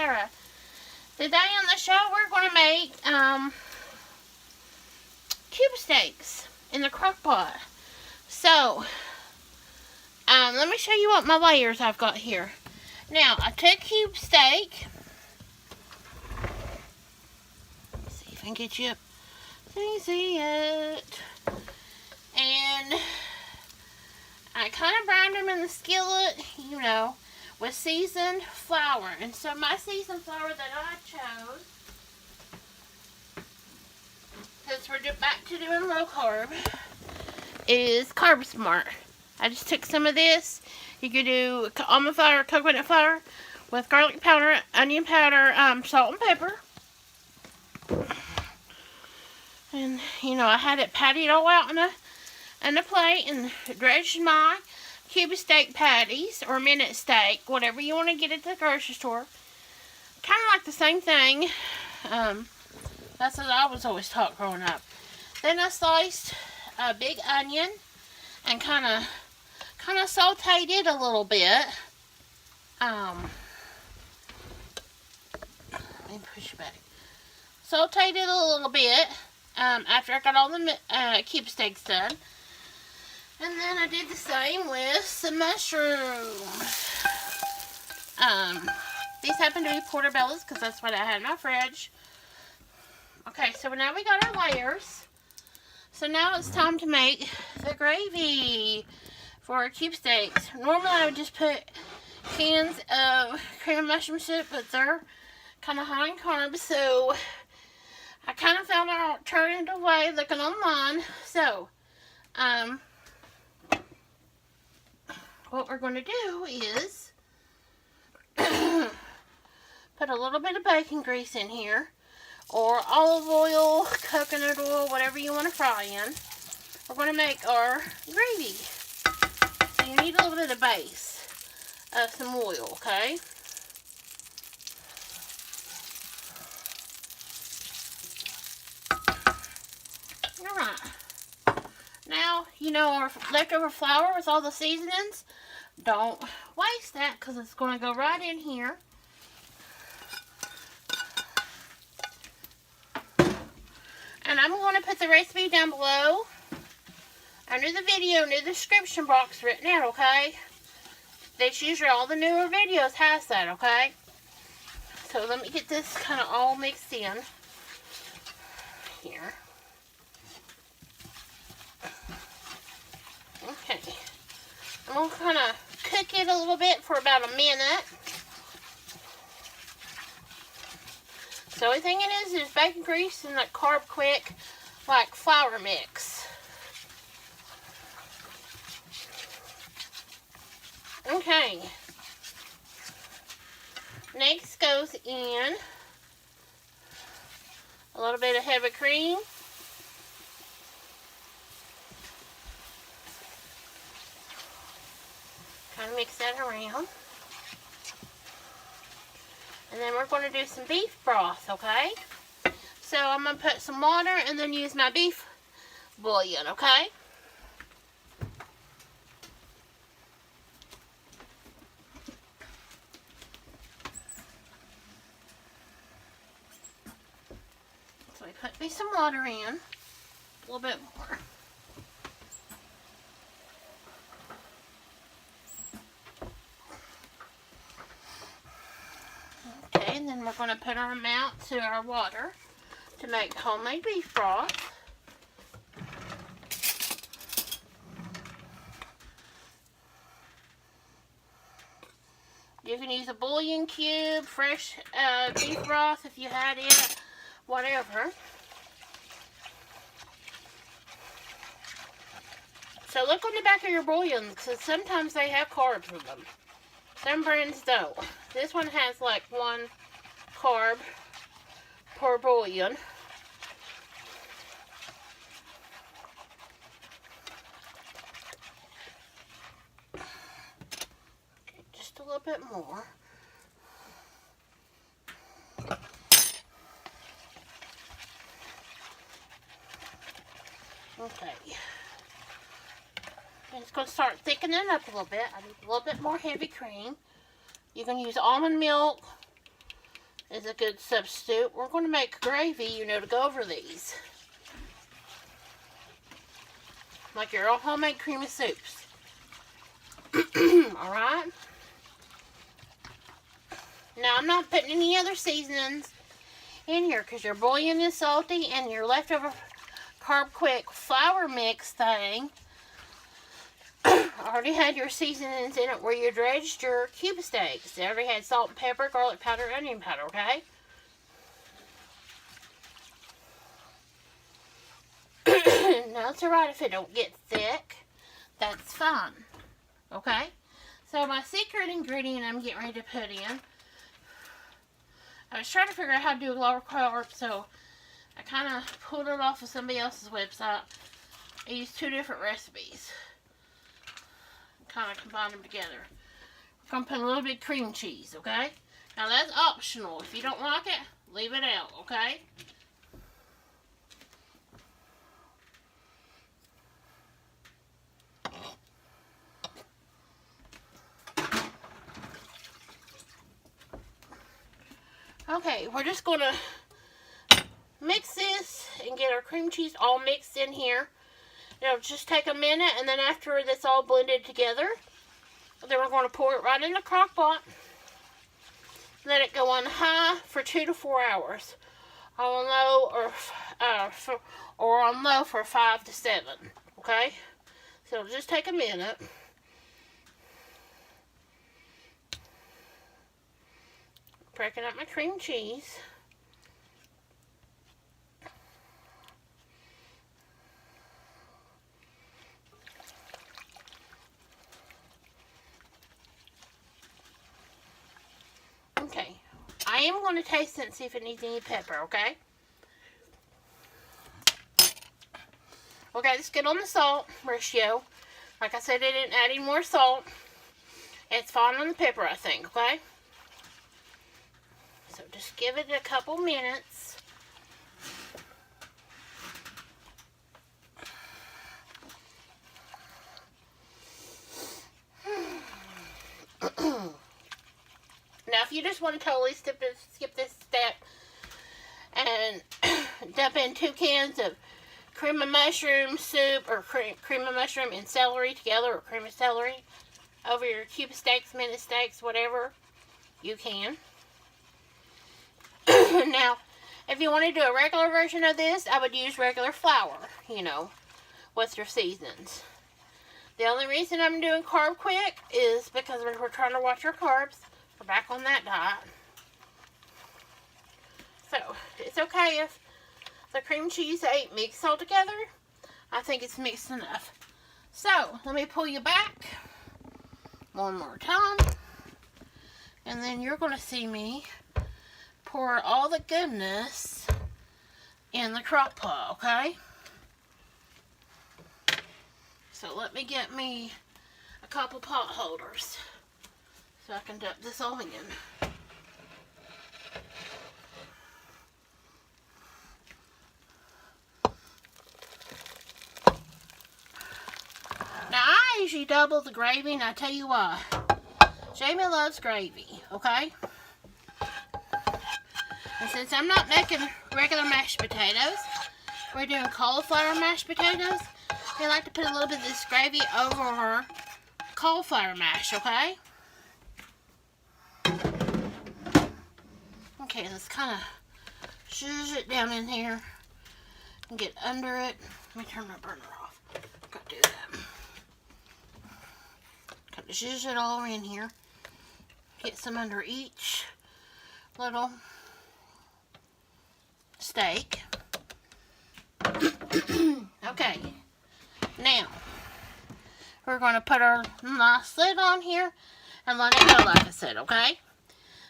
Sara. Today on the show we're going to make cube steaks in the crock pot. So, let me show you what my layers I've got here. Now, I took cube steak. Let's see if I can get you up. So you see it. And I kind of browned them in the skillet, you know, with seasoned flour. And so my seasoned flour that I chose, since we're back to doing low carb, is Carb Smart. I just took some of this. You could do almond flour, coconut flour with garlic powder, onion powder, salt and pepper. And, you know, I had it patted all out in a plate and dredged my cube steak patties or minute steak, whatever you want to get at the grocery store. Kind of like the same thing. That's what I was always taught growing up. Then I sliced a big onion and kind of sauteed it a little bit. Let me push it back. Sauteed it a little bit after I got all the cube steaks done. And then I did the same with some mushrooms. These happen to be portobellos because that's what I had in my fridge. Okay, so now we got our layers. So now it's time to make the gravy for our cube steaks. Normally I would just put cans of cream and mushroom soup, but they're kind of high in carbs, so I kind of found an alternative way looking online. So, what we're going to do is put a little bit of bacon grease in here, or olive oil, coconut oil, whatever you want to fry in. We're going to make our gravy. So you need a little bit of base of some oil, okay? Alright. Now, you know our leftover flour with all the seasonings. Don't waste that because it's going to go right in here. And I'm going to put the recipe down below under the video in the description box written out, okay? That's usually all the newer videos has that, okay? So let me get this kind of all mixed in here. Okay. I'm going to kind of cook it a little bit for about a minute. The only thing it is bacon grease and that carb quick, like flour mix. Okay. Next goes in a little bit of heavy cream. Kind of mix that around. And then we're going to do some beef broth, okay? So I'm going to put some water and then use my beef bouillon, okay? So we put me some water in, a little bit more. And then we're going to put our amount to our water to make homemade beef broth. You can use a bouillon cube, fresh beef broth if you had it, whatever. So look on the back of your bouillon because sometimes they have carbs in them. Some brands don't. This one has like 1 carb per bouillon. Okay, just a little bit more. Okay. And it's going to start thickening up a little bit. I need a little bit more heavy cream. You can use almond milk, is a good substitute. We're going to make gravy, you know, to go over these. Like your old homemade creamy soups. Alright? Now, I'm not putting any other seasonings in here because your bouillon is salty and your leftover carb quick flour mix thing already had your seasonings in it where you dredged your cube steaks. They already had salt and pepper, garlic powder, onion powder, okay? Now, it's alright if it don't get thick. That's fine. Okay? So, my secret ingredient I'm getting ready to put in. I was trying to figure out how to do lower carb, so I kind of pulled it off of somebody else's website. I used 2 different recipes. Kind of combine them together. I'm going to put a little bit of cream cheese, okay? Now, that's optional. If you don't like it, leave it out, okay? Okay, we're just going to mix this and get our cream cheese all mixed in here. It'll just take a minute, and then after that's all blended together, then we're going to pour it right in the crock pot. Let it go on high for 2 to 4 hours. On low or on low for 5 to 7. Okay? So it'll just take a minute. Breaking up my cream cheese. Okay. I am going to taste it and see if it needs any pepper, okay? Okay, let's get on the salt ratio. Like I said, I didn't add any more salt. It's fine on the pepper, I think, okay? So just give it a couple minutes. Now, if you just want to totally skip this step and dump in 2 cans of cream of mushroom soup or cream of mushroom and celery together, or cream of celery over your cube steaks, minute steaks, whatever, you can. Now, if you want to do a regular version of this, I would use regular flour, you know, with your seasonings. The only reason I'm doing carb quick is because we're trying to watch our carbs. We're back on that diet. So, it's okay if the cream cheese ain't mixed all together. I think it's mixed enough. So, let me pull you back one more time. And then you're going to see me pour all the goodness in the crock pot, okay? So let me get me a couple pot holders so I can dump this all in. Now, I usually double the gravy, and I tell you why. Jamie loves gravy, okay? And since I'm not making regular mashed potatoes, we're doing cauliflower mashed potatoes. I like to put a little bit of this gravy over our cauliflower mash, okay? Okay, let's kind of zhuzh it down in here and get under it. Let me turn my burner off. Gotta do that. Kind of zhuzh it all in here. Get some under each little steak. Okay. Now, we're going to put our nice lid on here and let it go, like I said, okay?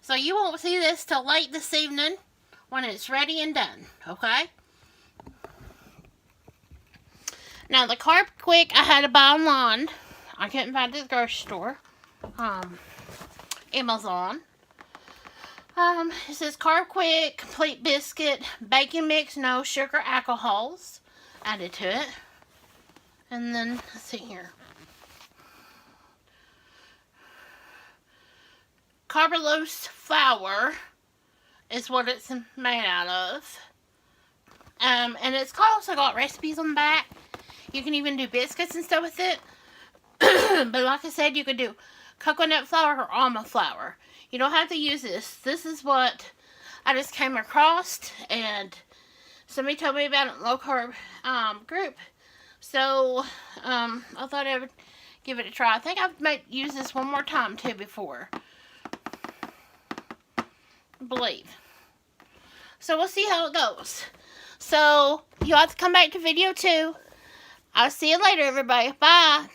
So you won't see this till late this evening when it's ready and done, okay? Now, the Carb Quick I had to buy online. I couldn't find it at the grocery store. Amazon. It says Carb Quick, complete biscuit, bacon mix, no sugar, alcohols added to it. And then, let's see here. Carbulose flour is what it's made out of. And it's also got recipes on the back. You can even do biscuits and stuff with it. But like I said, you could do coconut flour or almond flour. You don't have to use this. This is what I just came across, and somebody told me about it in the low-carb group. So, I thought I would give it a try. I think I've used this one more time, too, before. I believe. So, we'll see how it goes. So, you'll have to come back to video 2. I'll see you later, everybody. Bye.